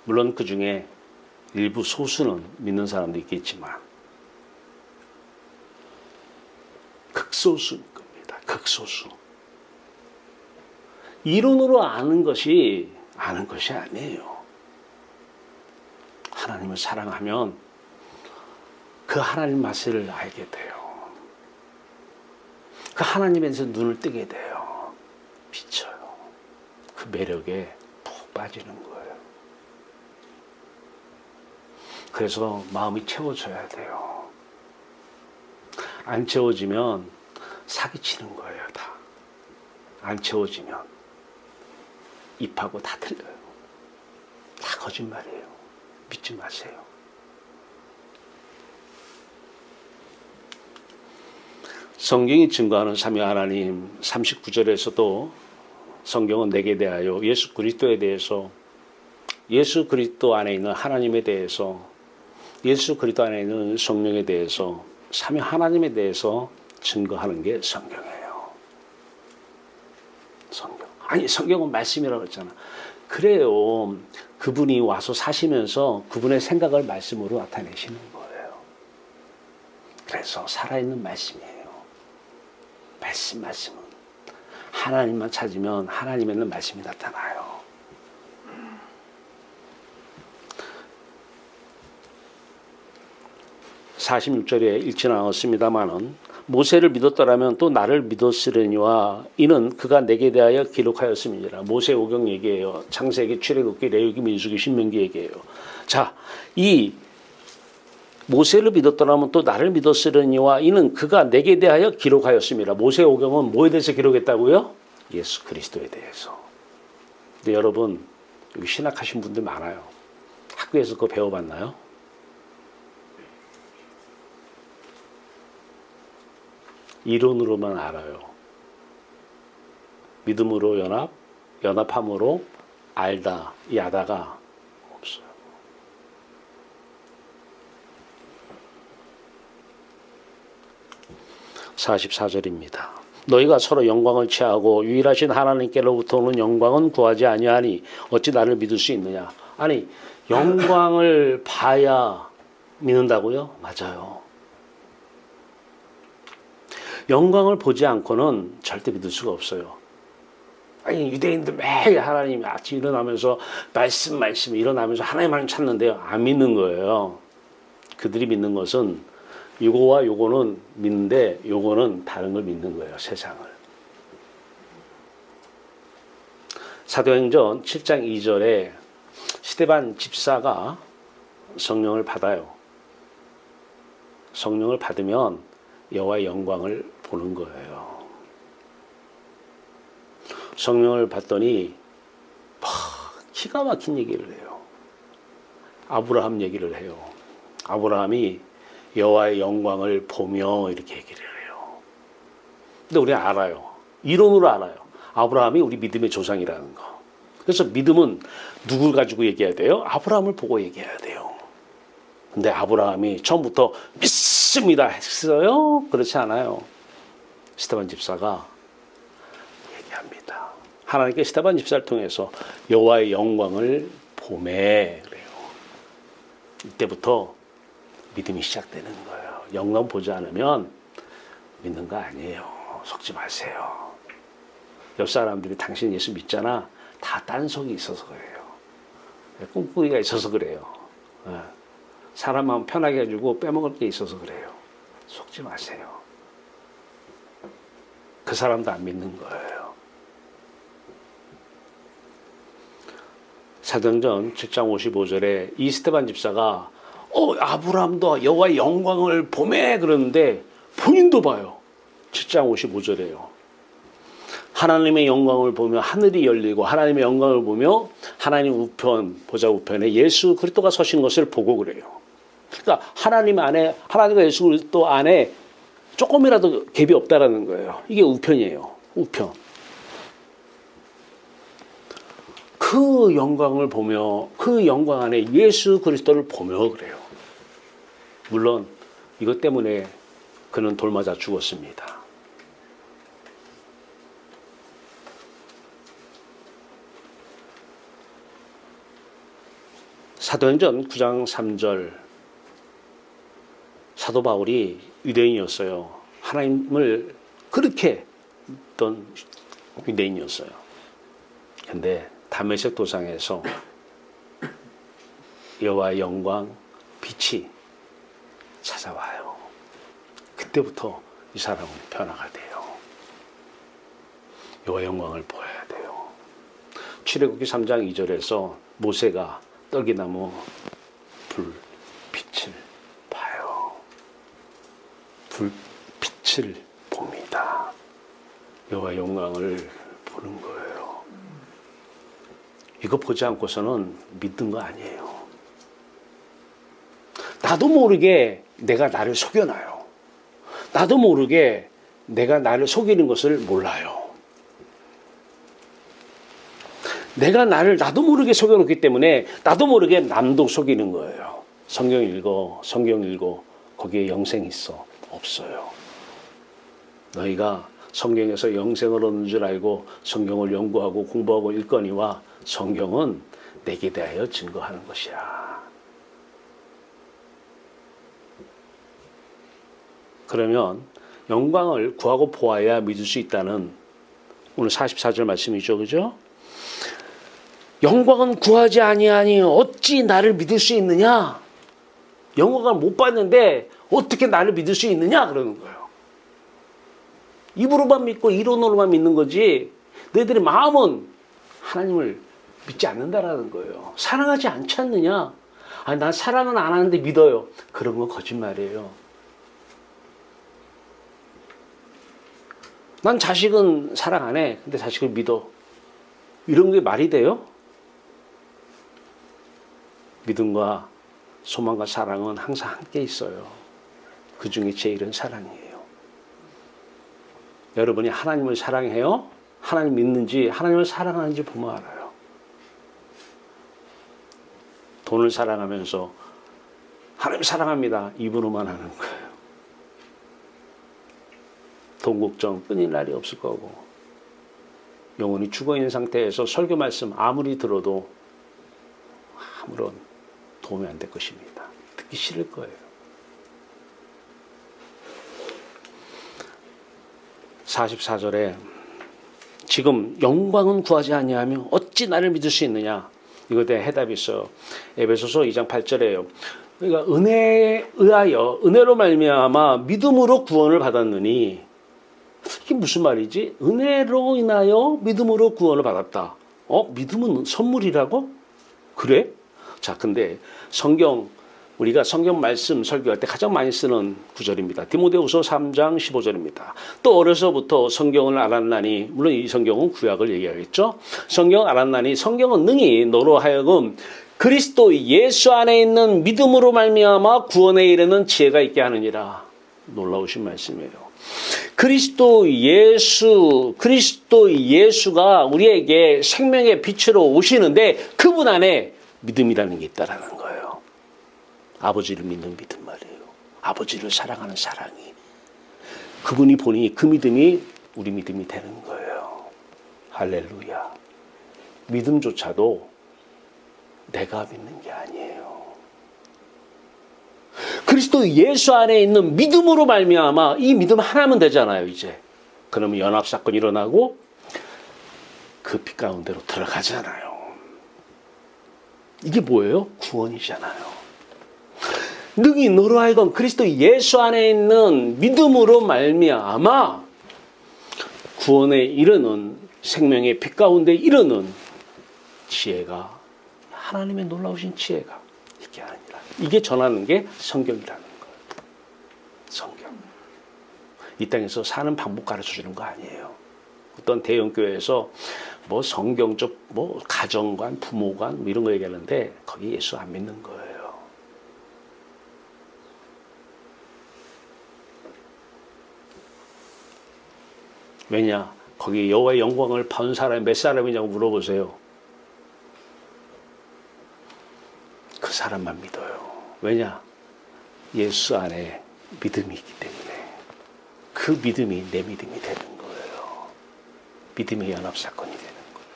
물론 그 중에 일부 소수는 믿는 사람도 있겠지만 극소수일 겁니다. 극소수. 이론으로 아는 것이 아니에요. 하나님을 사랑하면 그 하나님 맛을 알게 돼요. 그 하나님에서 눈을 뜨게 돼요. 비쳐요. 그 매력에 푹 빠지는 거예요. 그래서 마음이 채워져야 돼요. 안 채워지면 사기치는 거예요, 다. 안 채워지면 입하고 다 틀려요. 다 거짓말이에요. 믿지 마세요. 성경이 증거하는 삼위 하나님 39절에서도 성경은 내게 대하여 예수 그리스도에 대해서, 예수 그리스도 안에 있는 하나님에 대해서, 예수 그리스도 안에 있는 성령에 대해서, 삼위 하나님에 대해서 증거하는 게 성경이에요. 성경. 아니, 성경은 말씀이라고 했잖아. 그래요. 그분이 와서 사시면서 그분의 생각을 말씀으로 나타내시는 거예요. 그래서 살아있는 말씀이에요. 말씀은. 하나님만 찾으면 하나님에는 말씀이 나타나요. (46절에) 읽지 않았습니다마는 모세를 믿었더라면 또 나를 믿었으려니와 이는 그가 내게 대하여 기록하였음이니라. 모세 오경 얘기예요. 창세기, 출애굽기, 레위기, 민수기, 신명기 얘기예요. 자, 이 모세를 믿었더라면 또 나를 믿었으려니와 이는 그가 내게 대하여 기록하였음이라. 모세 오경은 뭐에 대해서 기록했다고요? 예수 그리스도에 대해서. 근데 여러분, 여기 신학하신 분들 많아요. 학교에서 그거 배워봤나요? 이론으로만 알아요. 믿음으로 연합함으로 알다, 이 아다가 없어요. (44절입니다) 너희가 서로 영광을 취하고 유일하신 하나님께로부터 오는 영광은 구하지 아니하니 어찌 나를 믿을 수 있느냐. 아니, 영광을 봐야 믿는다고요? 맞아요. 영광을 보지 않고는 절대 믿을 수가 없어요. 아니, 유대인들 매일 하나님 아침 일어나면서 말씀 일어나면서 하나님 찾는데요, 안 믿는 거예요. 그들이 믿는 것은 요거와 요거는 믿는데 요거는 다른 걸 믿는 거예요. 세상을. 사도행전 7장 2절에 스데반 집사가 성령을 받아요. 성령을 받으면 여호와의 영광을 보는 거예요. 성령을 받더니 기가 막힌 얘기를 해요. 아브라함 얘기를 해요. 아브라함이 여호와의 영광을 보며 이렇게 얘기를 해요. 근데 우리가 알아요. 이론으로 알아요. 아브라함이 우리 믿음의 조상이라는 거. 그래서 믿음은 누굴 가지고 얘기해야 돼요? 아브라함을 보고 얘기해야 돼요. 근데 아브라함이 처음부터 믿습니다 했어요? 그렇지 않아요. 스데반 집사가 얘기합니다. 하나님께 스데반 집사를 통해서 여호와의 영광을 보매 그래요. 이때부터 믿음이 시작되는 거예요. 영광 보지 않으면 믿는 거 아니에요. 속지 마세요. 옆 사람들이 당신 예수 믿잖아. 다 딴속이 있어서 그래요. 꿈꾸기가 있어서 그래요. 사람 마음 편하게 해주고 빼먹을 게 있어서 그래요. 속지 마세요. 그 사람도 안 믿는 거예요. 사도행전 7장 55절에 이 스데반 집사가 아브라함도 여호와의 영광을 보매 그러는데 본인도 봐요. 7장 55절에요. 하나님의 영광을 보며 하늘이 열리고 하나님의 영광을 보며 하나님 우편 보좌 우편에 예수 그리스도가 서신 것을 보고 그래요. 그러니까 하나님 안에 하나님과 예수 그리스도 안에 조금이라도 갭이 없다라는 거예요. 이게 우편이에요. 우편. 그 영광을 보며 그 영광 안에 예수 그리스도를 보며 그래요. 물론 이것 때문에 그는 돌 맞아 죽었습니다. 사도행전 9장 3절 사도 바울이 유대인이었어요. 하나님을 그렇게 믿던 유대인이었어요. 근데 다메섹 도상에서 여호와의 영광, 빛이 찾아와요. 그때부터 이 사람은 변화가 돼요. 여호와의 영광을 보여야 돼요. 출애굽기 3장 2절에서 모세가 떨기나무 불빛을 봐요. 불빛을 봅니다. 여호와의 영광을 보는 거예요. 이거 보지 않고서는 믿는 거 아니에요. 나도 모르게 내가 나를 속여놔요. 나도 모르게 내가 나를 속이는 것을 몰라요. 내가 나도 모르게 속여놓기 때문에 나도 모르게 남도 속이는 거예요. 성경 읽어. 거기에 영생이 있어. 없어요. 너희가 성경에서 영생을 얻는 줄 알고 성경을 연구하고 공부하고 읽거니와 성경은 내게 대하여 증거하는 것이야. 그러면 영광을 구하고 보아야 믿을 수 있다는 오늘 44절 말씀이죠. 그죠? 영광은 구하지 아니하니 어찌 나를 믿을 수 있느냐? 영광을 못 봤는데 어떻게 나를 믿을 수 있느냐? 그러는 거예요. 입으로만 믿고 이론으로만 믿는 거지 너희들의 마음은 하나님을 믿지 않는다라는 거예요. 사랑하지 않지 않느냐? 아니, 난 사랑은 안 하는데 믿어요. 그런 건 거짓말이에요. 난 자식은 사랑 안 해. 근데 자식을 믿어. 이런 게 말이 돼요? 믿음과 소망과 사랑은 항상 함께 있어요. 그 중에 제일은 사랑이에요. 여러분이 하나님을 사랑해요? 하나님 믿는지 하나님을 사랑하는지 보면 알아요. 돈을 사랑하면서 하나님 사랑합니다 입으로만 하는 거예요. 돈 걱정 끊일 날이 없을 거고 영혼이 죽어있는 상태에서 설교 말씀 아무리 들어도 아무런 도움이 안 될 것입니다. 듣기 싫을 거예요. 44절에 지금 영광은 구하지 아니하며 어찌 나를 믿을 수 있느냐. 이거에 대한 해답이 있어요. 에베소서 2장 8절에요. 그러니까 은혜에 의하여 은혜로 말미암아 믿음으로 구원을 받았느니 이게 무슨 말이지? 은혜로 인하여 믿음으로 구원을 받았다. 믿음은 선물이라고? 그래? 자, 근데 우리가 성경 말씀 설교할 때 가장 많이 쓰는 구절입니다. 디모데후서 3장 15절입니다. 또 어려서부터 성경을 알았나니, 물론 이 성경은 구약을 얘기하겠죠. 성경을 알았나니 성경은 능히 너로 하여금 그리스도 예수 안에 있는 믿음으로 말미암아 구원에 이르는 지혜가 있게 하느니라. 놀라우신 말씀이에요. 그리스도 예수가 우리에게 생명의 빛으로 오시는데 그분 안에 믿음이라는 게 있다라는 거예요. 아버지를 믿는 믿음 말이에요. 아버지를 사랑하는 사랑이. 그분이 보니 그 믿음이 우리 믿음이 되는 거예요. 할렐루야. 믿음조차도 내가 믿는 게 아니에요. 그리스도 예수 안에 있는 믿음으로 말미암아 이 믿음 하나면 되잖아요. 이제 그러면 연합사건이 일어나고 그 빛 가운데로 들어가잖아요. 이게 뭐예요? 구원이잖아요. 능히 너로 하여금 그리스도 예수 안에 있는 믿음으로 말미암아 구원에 이르는 생명의 빛 가운데 이르는 지혜가 하나님의 놀라우신 지혜가 있게 아니라 이게 전하는 게 성경이라는 거예요. 성경. 이 땅에서 사는 방법 가르쳐 주는 거 아니에요. 어떤 대형 교회에서 뭐 성경적 뭐 가정관, 부모관 뭐 이런 거 얘기하는데 거기 예수 안 믿는 거예요. 왜냐? 거기 여호와의 영광을 본 사람이 몇 사람이냐고 물어보세요. 그 사람만 믿어요. 왜냐? 예수 안에 믿음이 있기 때문에 그 믿음이 내 믿음이 되는 거예요. 믿음의 연합사건이 되는 거예요.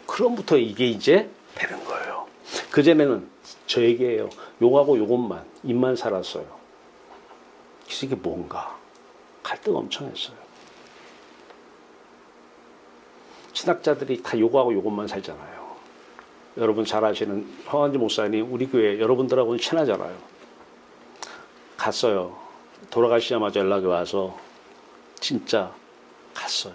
그럼부터 이게 이제 되는 거예요. 그전에는 저 얘기예요. 요거하고 요것만 입만 살았어요. 그래서 이게 뭔가 갈등 엄청 했어요. 신학자들이 다 요거하고 요것만 살잖아요. 여러분 잘 아시는 황한지 목사님 우리 교회 여러분들하고는 친하잖아요. 갔어요. 돌아가시자마자 연락이 와서 진짜 갔어요.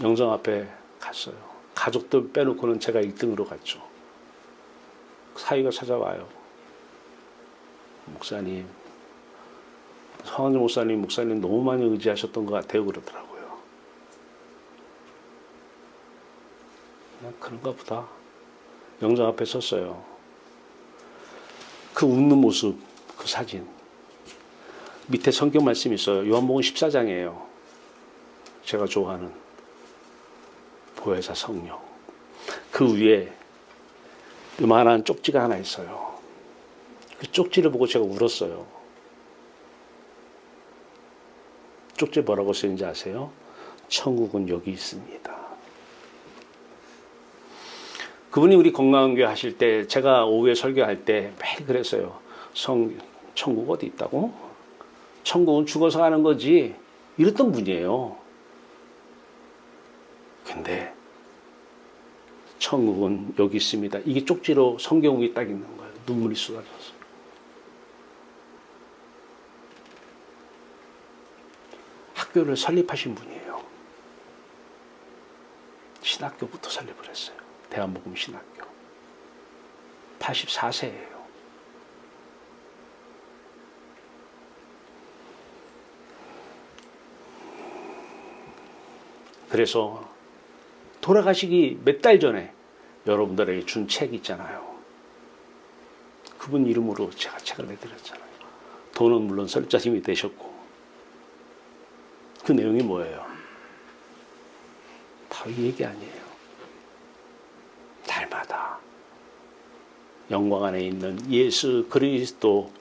영정 앞에 갔어요. 가족들 빼놓고는 제가 1등으로 갔죠. 사위가 찾아와요. 목사님, 황한지 목사님 너무 많이 의지하셨던 것 같아요. 그러더라고요. 그냥 그런가 보다. 영정 앞에 섰어요. 그 웃는 모습, 그 사진. 밑에 성경 말씀이 있어요. 요한복음 14장이에요. 제가 좋아하는 보혜사 성령. 그 위에 요만한 쪽지가 하나 있어요. 그 쪽지를 보고 제가 울었어요. 쪽지에 뭐라고 쓰는지 아세요? 천국은 여기 있습니다. 그분이 우리 건강한교회 하실 때 제가 오후에 설교할 때 매일 그랬어요. 천국 어디 있다고? 천국은 죽어서 가는 거지. 이랬던 분이에요. 근데 천국은 여기 있습니다. 이게 쪽지로 성경 위에 딱 있는 거예요. 눈물이 쏟아져서. 학교를 설립하신 분이에요. 신학교부터 설립을 했어요. 대한복음 신학교. 84세예요. 그래서 돌아가시기 몇 달 전에 여러분들에게 준 책 있잖아요. 그분 이름으로 제가 책을 내드렸잖아요. 돈은 물론 설자님이 되셨고. 그 내용이 뭐예요? 바로 이 얘기 아니에요. 날마다 영광 안에 있는 예수 그리스도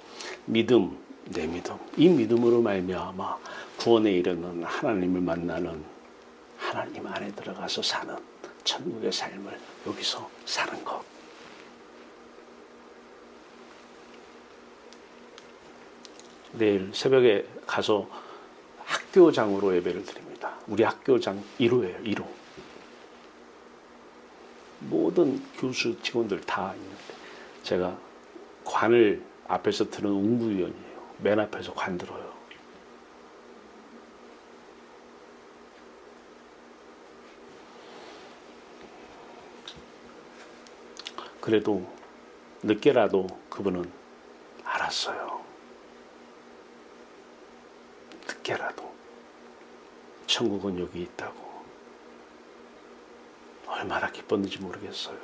믿음, 내 믿음, 이 믿음으로 말미암아 구원에 이르는 하나님을 만나는, 하나님 안에 들어가서 사는 천국의 삶을 여기서 사는 것. 내일 새벽에 가서 학교장으로 예배를 드립니다. 우리 학교장 1호예요. 1호. 모든 교수 직원들 다 있는데 제가 관을 앞에서 드는 운구위원이에요. 맨 앞에서 관 들어요. 그래도 늦게라도 그분은 알았어요. 늦게라도 천국은 여기 있다고. 얼마나 기뻤는지 모르겠어요.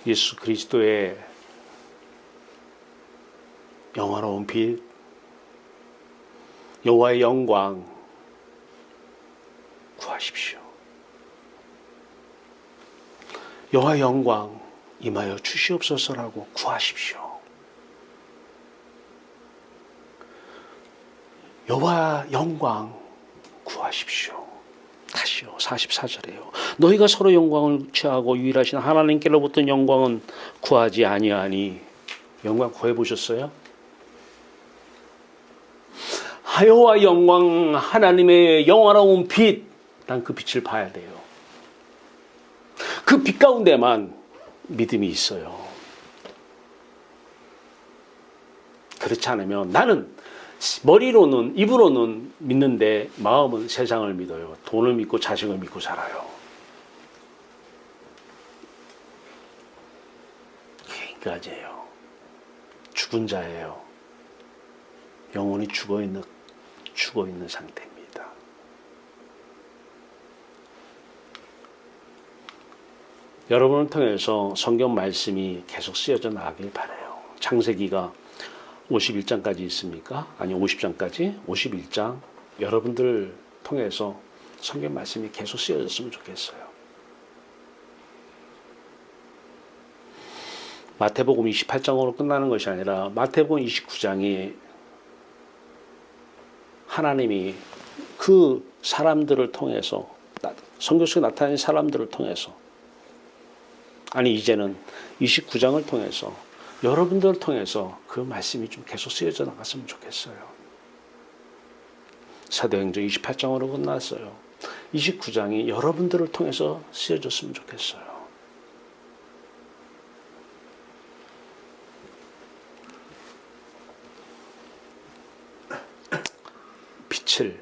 예수 그리스도의 영화로운 빛, 여호와의 영광 구하십시오. 여호와의 영광 임하여 주시옵소서라고 구하십시오. 여호와 영광 구하십시오. 다시요. 44절에요. 너희가 서로 영광을 취하고 유일하신 하나님께로부터 영광은 구하지 아니하니. 영광 구해 보셨어요? 여호와 영광, 하나님의 영화로운 빛, 난 그 빛을 봐야 돼요. 그 빛 가운데만 믿음이 있어요. 그렇지 않으면 나는 머리로는, 입으로는 믿는데 마음은 세상을 믿어요. 돈을 믿고 자식을 믿고 살아요. 인간이에요. 죽은 자예요. 영혼이 죽어 있는 상태입니다. 여러분을 통해서 성경 말씀이 계속 쓰여져 나가길 바라요. 창세기가 51장까지 있습니까? 아니 50장까지? 51장 여러분들 통해서 성경 말씀이 계속 쓰여졌으면 좋겠어요. 마태복음 28장으로 끝나는 것이 아니라 마태복음 29장이 하나님이 그 사람들을 통해서, 성경 속에 나타난 사람들을 통해서, 아니 이제는 29장을 통해서 여러분들을 통해서 그 말씀이 좀 계속 쓰여져 나갔으면 좋겠어요. 사도행전 28장으로 끝났어요. 29장이 여러분들을 통해서 쓰여졌으면 좋겠어요. 빛을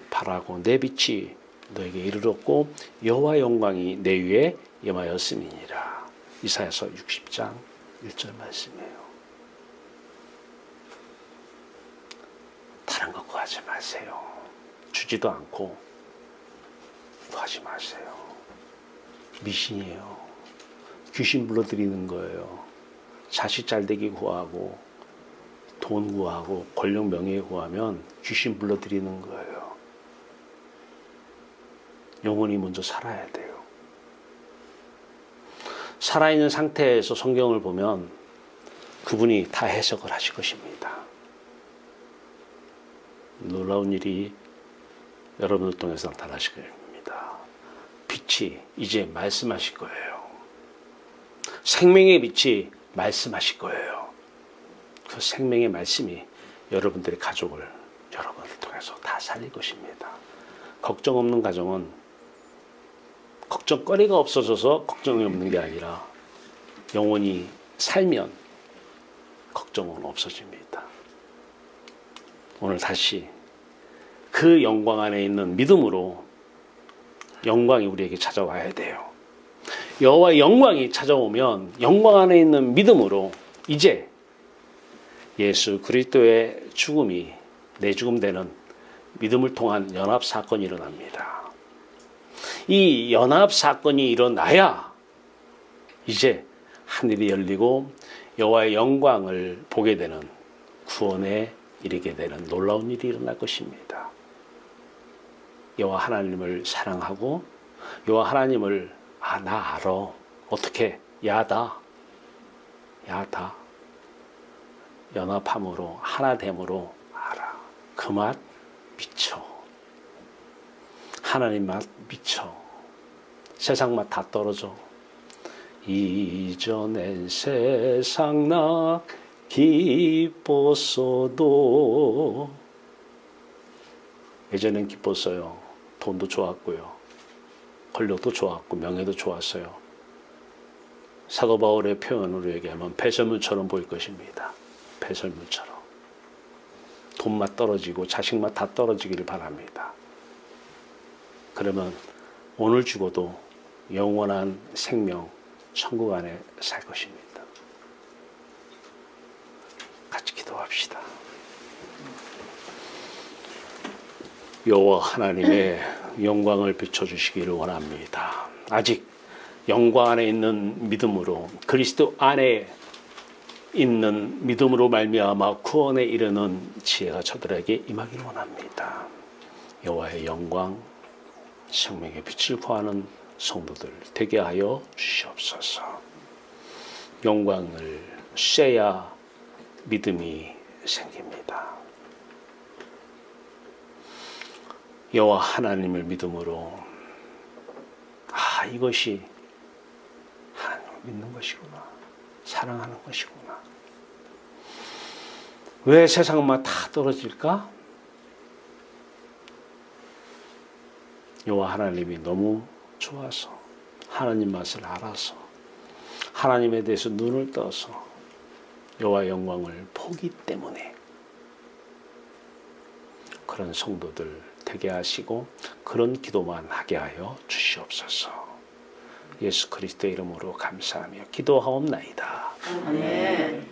발하고 내 빛이 너에게 이르렀고 여호와 영광이 내 위에 임하였음이니라. 이사야서 60장 1절 말씀이에요. 다른 거 구하지 마세요. 주지도 않고 구하지 마세요. 미신이에요. 귀신 불러들이는 거예요. 자식 잘되기 구하고 돈 구하고 권력 명예 구하면 귀신 불러들이는 거예요. 영혼이 먼저 살아야 돼요. 살아있는 상태에서 성경을 보면 그분이 다 해석을 하실 것입니다. 놀라운 일이 여러분을 통해서 나타나실 겁니다. 빛이 이제 말씀하실 거예요. 생명의 빛이 말씀하실 거예요. 그 생명의 말씀이 여러분들의 가족을 여러분을 통해서 다 살릴 것입니다. 걱정 없는 가정은 걱정거리가 없어져서 걱정이 없는 게 아니라 영원히 살면 걱정은 없어집니다. 오늘 다시 그 영광 안에 있는 믿음으로 영광이 우리에게 찾아와야 돼요. 여호와의 영광이 찾아오면 영광 안에 있는 믿음으로 이제 예수 그리스도의 죽음이 내 죽음 되는 믿음을 통한 연합 사건이 일어납니다. 이 연합 사건이 일어나야 이제 하늘이 열리고 여호와의 영광을 보게 되는 구원에 이르게 되는 놀라운 일이 일어날 것입니다. 여호와 하나님을 사랑하고 여호와 하나님을 나 알아. 어떻게? 야다. 연합함으로 하나됨으로 알아. 그 맛 미쳐. 하나님 맛 미쳐. 세상 맛 다 떨어져. 이전엔 세상 나 기뻤어도 예전엔 기뻤어요. 돈도 좋았고요. 권력도 좋았고 명예도 좋았어요. 사도 바울의 표현으로 얘기하면 배설물처럼 보일 것입니다. 배설물처럼. 돈맛 떨어지고 자식맛 다 떨어지기를 바랍니다. 그러면 오늘 죽어도 영원한 생명 천국 안에 살 것입니다. 같이 기도합시다. 여호와 하나님의 영광을 비춰주시기를 원합니다. 아직 영광 안에 있는 믿음으로 그리스도 안에 있는 믿음으로 말미암아 구원에 이르는 지혜가 저들에게 임하기를 원합니다. 여호와의 영광, 생명의 빛을 구하는 성도들 되게 하여 주시옵소서. 영광을 쐬야 믿음이 생깁니다. 여호와 하나님을 믿음으로 이것이 하나님을 믿는 것이구나. 사랑하는 것이구나. 왜 세상만 다 떨어질까? 여호와 하나님이 너무 좋아서 하나님 맛을 알아서 하나님에 대해서 눈을 떠서 여호와 영광을 보기 때문에 그런 성도들 되게 하시고 그런 기도만 하게 하여 주시옵소서. 예수 그리스도의 이름으로 감사하며 기도하옵나이다. 아멘.